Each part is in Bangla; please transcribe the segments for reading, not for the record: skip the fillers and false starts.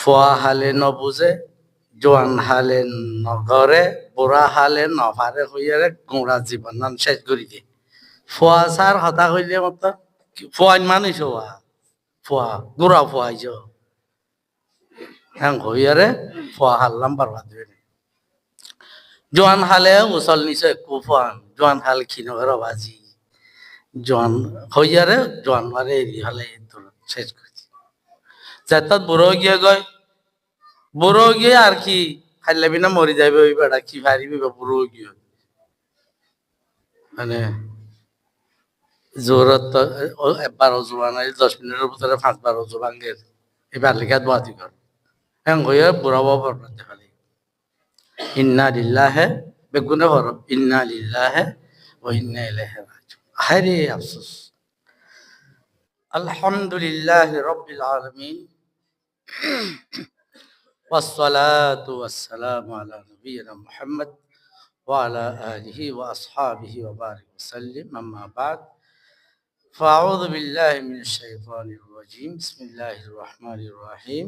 ফুয়া হালে নবুঝে, জোয়ান হালে নগরে, বুড়া হালে নভারে হইয়ারে গোড়া জীবন নাম শেষ করি দিয়ে। ফুয়া সার হতা হইলে মতো ফুয়াইন মানুষ হওয়া ফুয়া গুড়া ফুয়াইছ হ্যাঁ হইয়ারে ফুয়া হারলাম বারবাদ হইলে জোয়ান হালে উচল নিচে একু ফুয়ান জোয়ান হাল খিনগর বাজি জোয়ান হইয়ারে জোয়ান মারে এরি হলে শেষ করছি যাতাত বুড়ো গিয়ে গয় বুড়ো গিয়ে আর কি খাইলে বিনা মরি যাবে ওই বেড়া কি পারিবি বুড়ো গিয়ে মানে জোরত একবার অজু বানাই 10 মিনিটের ভিতরে 5 বার অজু ভাঙ্গের এবার লিখা দোয়াতি কর হ্যাঁ হইয়া বুড়া বাবা পড়তে খালি ইন্না লিল্লাহে বেগুনে হর ইন্না লিল্লাহে ও ইন্না ইলাইহি রাজিউন হায়রে আফসোস আলহামদুলিল্লাহ রাব্বিল আলামিন والصلاة والسلام على نبينا محمد وعلى آله وأصحابه وبارك وسلم أما بعد فأعوذ بالله من الشيطان الرجيم بسم الله الرحمن الرحيم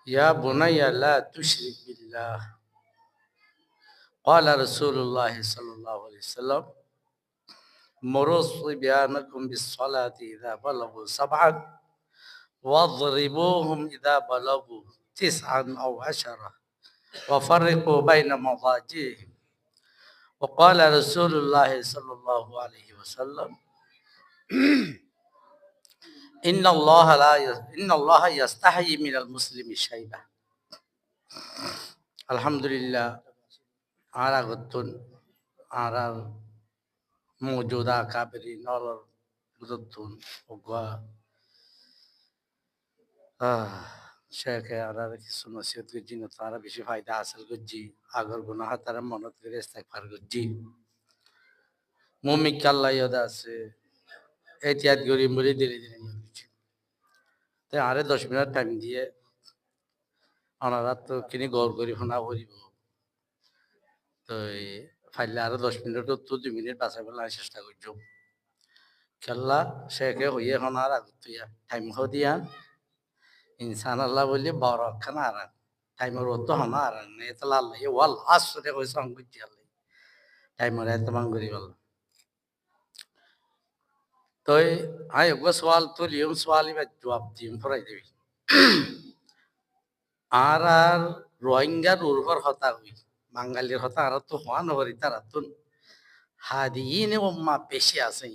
يا بني لا تشرك بالله قال رسول الله صلى الله عليه وسلم مروا صبيانكم بالصلاة إذا بلغوا 7 واضربوهم إذا بلغوا 9 أو 10 وفرقوا بين مضاجعهم وقال رسول الله صلى الله عليه وسلم إن الله يستحيي من المسلم شيئا الحمد لله আর আগতুন আর মৌজুদা কাবেরি নলর গুদতুন ওগা শেখে আর কিছু নসিহত করছি না তারা বেশি ফায়দা হাসিল করছি আগর গুনাহ তারা মনত করে ইস্তেগফার করছি মুমিক আল্লাহ ইয়াদ আছে এতিয়াত করি বলে ধীরে ধীরে নিয়ে তাই আরে 10 মিনিট টাইম দিয়ে ওনারা তো কিনে গড় করি শোনা করিব তো ফাইলে আরো 10 মিনিট তো 2 মিনিট বাঁচাই ফেলার চেষ্টা করছো খেলা শেখে হইয়ে শোনার আগত টাইম দিয়া ইনসান আল্লাহ বললে বড় খানা আর টাইমের তো হনা আর নেতলা আল্লাহ ওয়াল আসরে কই সং করছি আল্লাহ টাইমের এত মান করি বল তো আই ওগো সওয়াল তো লিয়ম সওয়ালি বা জবাব দিম ফরাই দেবি আর রোহিঙ্গার উর্বর হতা হই বাঙালির হতা আর তো হওয়া নহরি তারা তো হাদিনে উম্মা বেশি আছে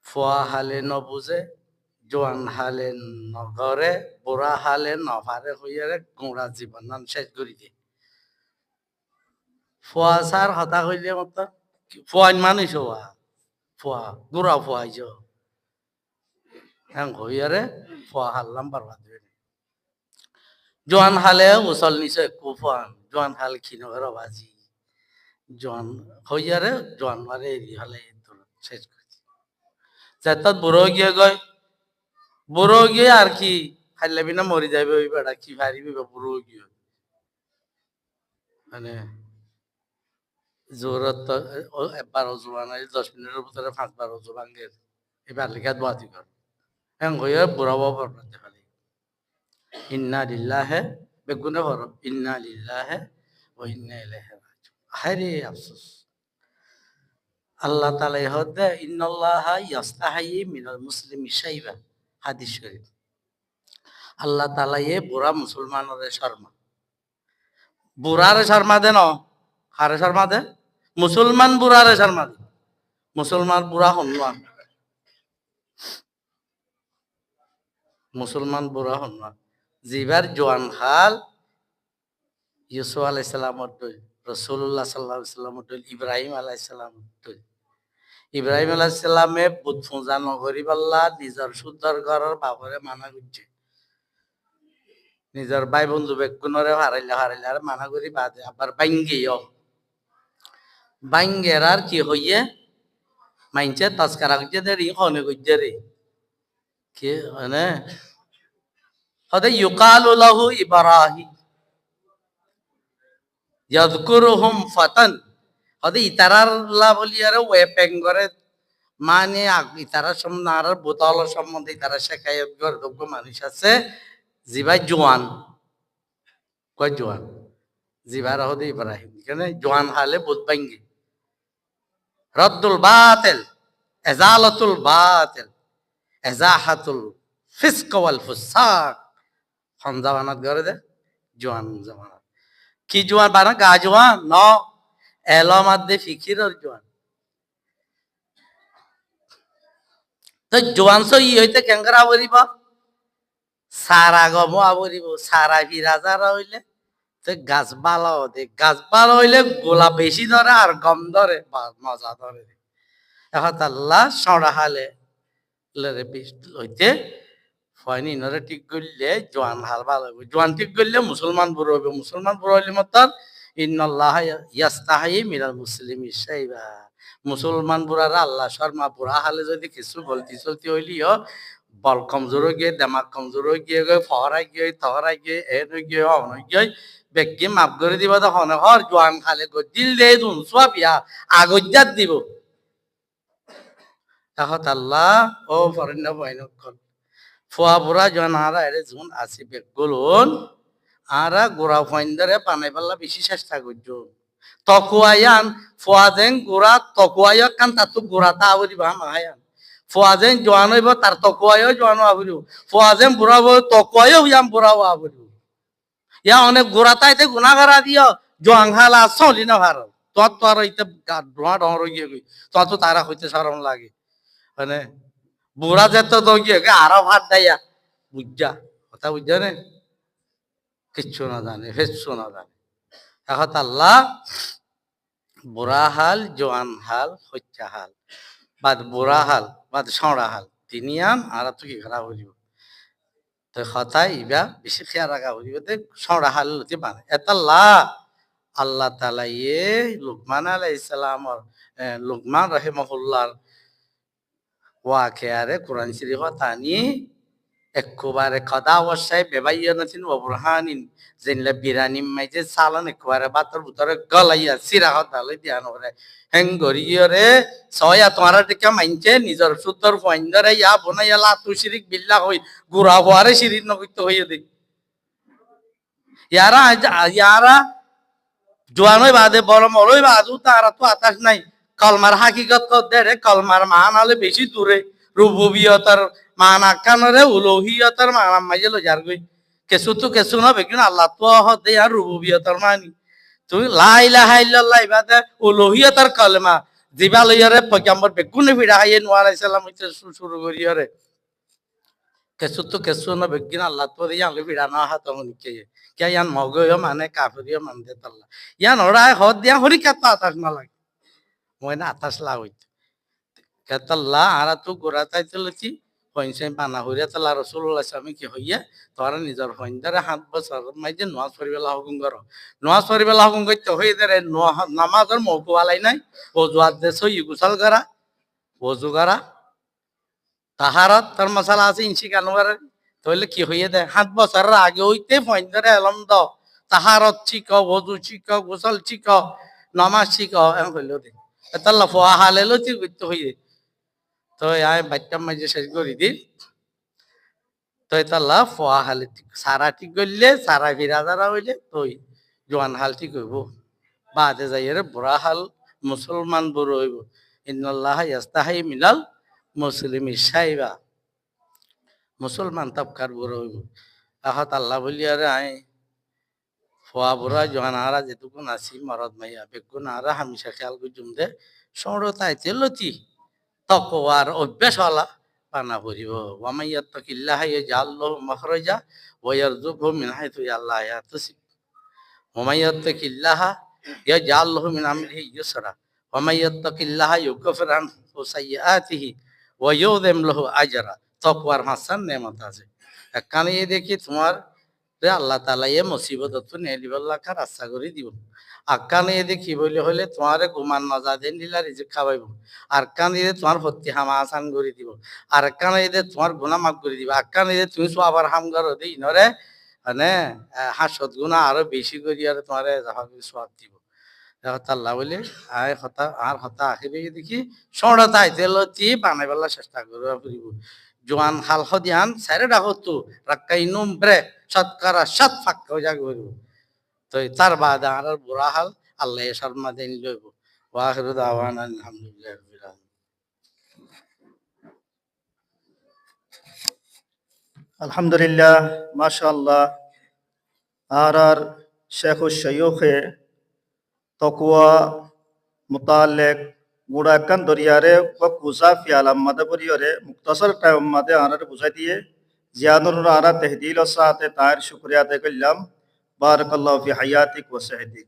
ফুয়া হালে নবুঝে জোয়ান হালে নগরে বুড়া হালে নভারে হইয়ারে গোড়া জীবন নাম শেষ করি দিয়ে ফুয়া সার হতা হইলে মতো ফুয়াইন মানুষ হওয়া ফুয়া গুড়া ফুয়াইছ হ্যাঁ হইয়ারে ফুয়া হারলাম বারবাদ হইলে জোয়ান হালে উচল নিচে একু ফুয়ান জোয়ান হাল খিনগর বাজি জোয়ান হইয়ারে জোয়ান মারে এরি হলে শেষ করছি যাতাত বুড়ো গিয়ে গয় বুড়ো গিয়ে আর কি খাইলে বিনা মরি যাবে ওই বেড়া কি পারিবি বুড়ো গিয়ে মানে জোরত একবার অজু বানাই 10 মিনিটের ভিতরে 5 বার অজু ভাঙ্গের এবার লিখা দোয়াতি কর হ্যাঁ হইয়া বুড়া বাবা পড়তে খালি ইন্না লিল্লাহে বেগুনে হর ইন্না লিল্লাহে ও ইন্না ইলাইহি রাজিউন হায়রে আফসোস আল্লাহ তাআলা হদে ইন্নাল্লাহা ইয়াস্তাহি মিনাল মুসলিমি শাইবা হাদিস শরীফ আল্লাহ তাআলা এ বুড়া মুসলমানের শর্মা বুড়ারে শর্মা দেন হারে শর্মা দে মুসলমান বুড়ারে শর্মা দে মুসলমান বুড়া হনুমান মুসলমান বুড়া হনুমান জিবার জোয়ান হাল ইউসুফ আলাইহিস সালামর দই রাসূলুল্লাহ সাল্লাল্লাহু আলাইহি ওয়াসাল্লামর দই ইব্রাহিম আলাইহিস সালামর দই ইব্রাহিম আলাইহিস সালামে বুত পূজা নগরি পাল্লা নিজের সুন্দর ঘরের বাবরে মানা করছে নিজের ভাই বন্ধু বেগুনরে হারাইলে আর মানা করি বাদে আবার বাইঙ্গিও বাইঙ্গের আর কি হইয়ে মাইনছে তাস্কারা করছে দেরি হনে করছে রে কি মানে হদে ইউকালু লাহু ইব্রাহিম ইয়াযকুরুহুম ফাতান হদে ইতারার লা বলিয়ারে ওয়ে পেঙ্গরে মানে ইতারা সম্বন্ধে আর বোতল সম্বন্ধে ইতারা শেখায় গর্দব্য মানুষ আছে জিবাই জোয়ান কয় জোয়ান জিবার হদে ইব্রাহিম এখানে জোয়ান হালে বোধ ভাঙ্গি রদ্দুল বাতিল এজালাতুল বাতিল এজাহাতুল ফিসক ওয়াল ফুসাক খন জামানাত করে দে জোয়ান জামানাত কি জোয়ান বানা গা জোয়ান ন এলমাদ দে ফিকিরর জোয়ান তো জোয়ান ই হইতে কেঙ্গরা বলিব সারা গম আবরিব সারা ফিরাজারা হইলে তো গাছ ভালো দে গাছ ভালো হইলে গোলা বেশি ধরে আর গম ধরে মজা ধরে এখন আল্লাহ সরা হালে হইতে ফয়নি নরে ঠিক করলে জোয়ান হাল ভালো হইব জোয়ান ঠিক করলে মুসলমান বুড়ো হইব মুসলমান বুড়ো হইলে মতার ইন্নাল্লাহ ইয়াস্তাহি মিনাল মুসলিমি শাইবা মুসলমান বুড়ারা আল্লাহ শর্মা বুড়া হালে যদি কিছু গলতি চলতি হইলিও বল কমজোর হয়ে গিয়ে দেমাগ কমজোর হয়ে গিয়ে ফহরাই গিয়ে থহরাই গিয়ে এন হয়ে গিয়ে অন হয়ে গিয়ে বেগকে মাফ করে দিবা তো হনে হর জোয়ান খালে দিল দে দুন সোয়া বিয়া আগজ্জাত দিব তাহত আল্লাহ ও ফরেন্না বয়নকল ফুয়া বুড়া জন আরা এরে জুন আসি বেগুলন আরা গোড়া ফয়েন্দরে পানাই পাল্লা বেশি চেষ্টা করছো তকুয়ায়ান ফুয়া যেন গোড়া তকুয়ায় কান তাতো গোড়া তা আবরি বা মাহায়ান ফুয়া যেন জোয়ান হইব তার তকুয়ায়ও জোয়ান আবরিব ফুয়া যেন বুড়া হইব তকুয়ায়ও ইয়াম বুড়াও আবরিব ইয়া অনেক গোড়া তাইতে গুণাগারা দিও জোয়ান হালা চলি না ভার তোর তো আর ইতে ধোঁয়া ডর গিয়ে গই তোর তো তারা হইতে সারম লাগে মানে বুড়া যেত তো গিয়ে আরো ভাত দাইয়া বুঝা কথা বুঝা নে কিচ্ছু না জানে হেচ্ছু না জানে এখন আল্লাহ বুড়া হাল জোয়ান হাল হত্যা হাল বাদ বুড়া হাল বাদ সড়া হাল তিনি আন আর তো কি খারাপ হইব তো হতাই ইবা বেশি খেয়াল রাখা হইব তে সড়া হাল হতে মানে এটা আল্লাহ তালা ইয়ে লুকমান আলাইহিস সালামর লুকমান রহিমাহুল্লাহর ওয়াকিয়ারে কোরআন শরীফ তানি একেবারে কদা অবস্থায় বেবাইয়ানাতিন ওবরহানিন যেনলে বিরানিম মাইজে সালান একেবারে বাতর ভিতরে গলাইয়া সিরা হতালে ধ্যান করে হেঙ্গরিয়রে সয়া তোমারা টিকা মাইনছে নিজর সুতর ফাইন্দরে ইয়া বনাইয়া লাতু শিরিক বিল্লাহ হই গুড়া হওয়ারে শিরিক নকইতে হইয়া দে ইয়ারা জোয়ানই বাদে বড় মরই বাদু তারা তো আতাস নাই কলমার হাকিকত দে রে কলমার মান হলে বেশি দূরে রুবুবিয়তার মান আকানরে উলুহিয়তার মান মাইজে লো যার গই কেসু তো কেসু না বেকিন আল্লাহ তো হদে আর রুবুবিয়তার মানি তুমি লা ইলাহা ইল্লাল্লাহ ইবাদা উলুহিয়তার কলমা জিবা লইয়ারে পয়গম্বর বেকুনে ভিড়া হাইয়ে নোয়ার সালাম হইতে শুরু করিয়ারে কেসু তো কেসু না বেকিন আল্লাহ তো দিয়া আলে ভিড়া না হাত মনিকে কে ইয়ান মগয় মানে কাফরিয় মান দে তাল্লাহ ইয়ান ওরা হদ দিয়া হরি কাতা আতাস না লাগে মই না আতাস লা হইতে কেতাল্লাহ আরা তো গোড়া তাইতে লছি পয়সা বানা হইয়া তালা রসুল্লাহ স্বামী কি হইয়া তোরা নিজের হইন্দারে 7 বছর মাইজে নোয়াজ পরিবেলা হুকুম করো নোয়াজ পরিবেলা হুকুম করতে হয়ে দেরে নামাজের মৌকুয়ালাই নাই অজুয়াত দেশ ইগুসাল করা অজু করা তাহারত তার মশালা আছে ইঞ্চি কেন করে তাহলে কি হইয়া দেয় 7 বছরের আগে হইতে পয়সারে এলম দ তাহারত শিখ অজু শিখ গোসল শিখ নামাজ শিখ এম হইল দে তাল্লা ফোয়া হালেলো ঠিক করতে হইয়ে তো আয় বাচ্চা মাঝে শেষ করি দি তো তাল্লা ফোয়া হালে সারা ঠিক করলে সারা বিরাজারা হইলে তুই জোয়ান হাল ঠিক হইব বাদে যাই রে বুড়া হাল মুসলমান বুড়ো হইব ইন্নাল্লাহ ইয়াস্তাহি মিনাল মুসলিমি শাইবা মুসলমান তাবকার বুড়ো হইব আহত আল্লাহ বলি আরে আয় ফোয়া বুড়া জোয়ান হারা যেটুকুন আছি মরদ মাইয়া বেগুন হারা হামিশা খেয়াল করছুম দে সৌর তাইতে লতি তকওয়ার অভ্যাস হলা পানা পড়িব ওয়ামাইয়াত্তাকিল্লাহ ইয়াজআল্লাহু মাখরাজা ওয়া ইয়ারযুকহু মিন হাইথু লা ইয়াহতাসিব ওয়ামাইয়াত্তাকিল্লাহ ইয়াজআল্লাহু মিন আমরিহি ইউসরা ওয়ামাইয়াত্তাকিল্লাহ ইউকাফির আনহু সাইয়্যাতিহি ওয়া ইউযিম লাহু আজরা তকওয়ার হাসান নেমত আছে কারণ এই দেখি তোমার আল্লাহ তাআলা এ মুসিবত তো নেলিবাল্লাহ কার আশা করে দিব আকান এ দেখি বলে হলে তোমার ঘুমান নজা দেন দিলা রিজিক খাওয়াইব আর কান এ তোমার হত্যি হামা আসান করে দিব আর কান এ তোমার গুনাহ মাফ করে দিব আকান এ তুমি সবার হাম করো দেই নরে মানে হাসত গুনাহ আরো বেশি করি আর তোমার সব দিব আল্লাহ বলে আয় হতা আর হতা আখিবে দেখি সড়া তাইতে লতি বানাই বেলা চেষ্টা করব ফুরিব জোয়ান হাল হদিয়ান সাইরে ডাকতো রাক্কাই নম্বরে সৎকারা সাত ফাক্কা জাগ হইব তো তার বাদে আর বুড়া হাল আল্লাহ শর্মা দেন লইব ওয়াখিরু দাওয়ানা আলহামদুলিল্লাহ রাব্বিল আলামিন। আলহামদুলিল্লাহ, মাশাআল্লাহ। আর শেখ শৈখে তকুয়া মুতালেক গুড়া কান দরিয়ারে কুজা ফিয়ালাম মাদে পরিয়রে মুক্তাসর টাইম মাদে আনার বুঝাই দিয়ে জিয়ানুর আনা তেহদিল সাথে তার শুক্রিয়া আদায় করলাম। বারাকাল্লাহু ফি হায়াতিক ওয়া সাহতিক।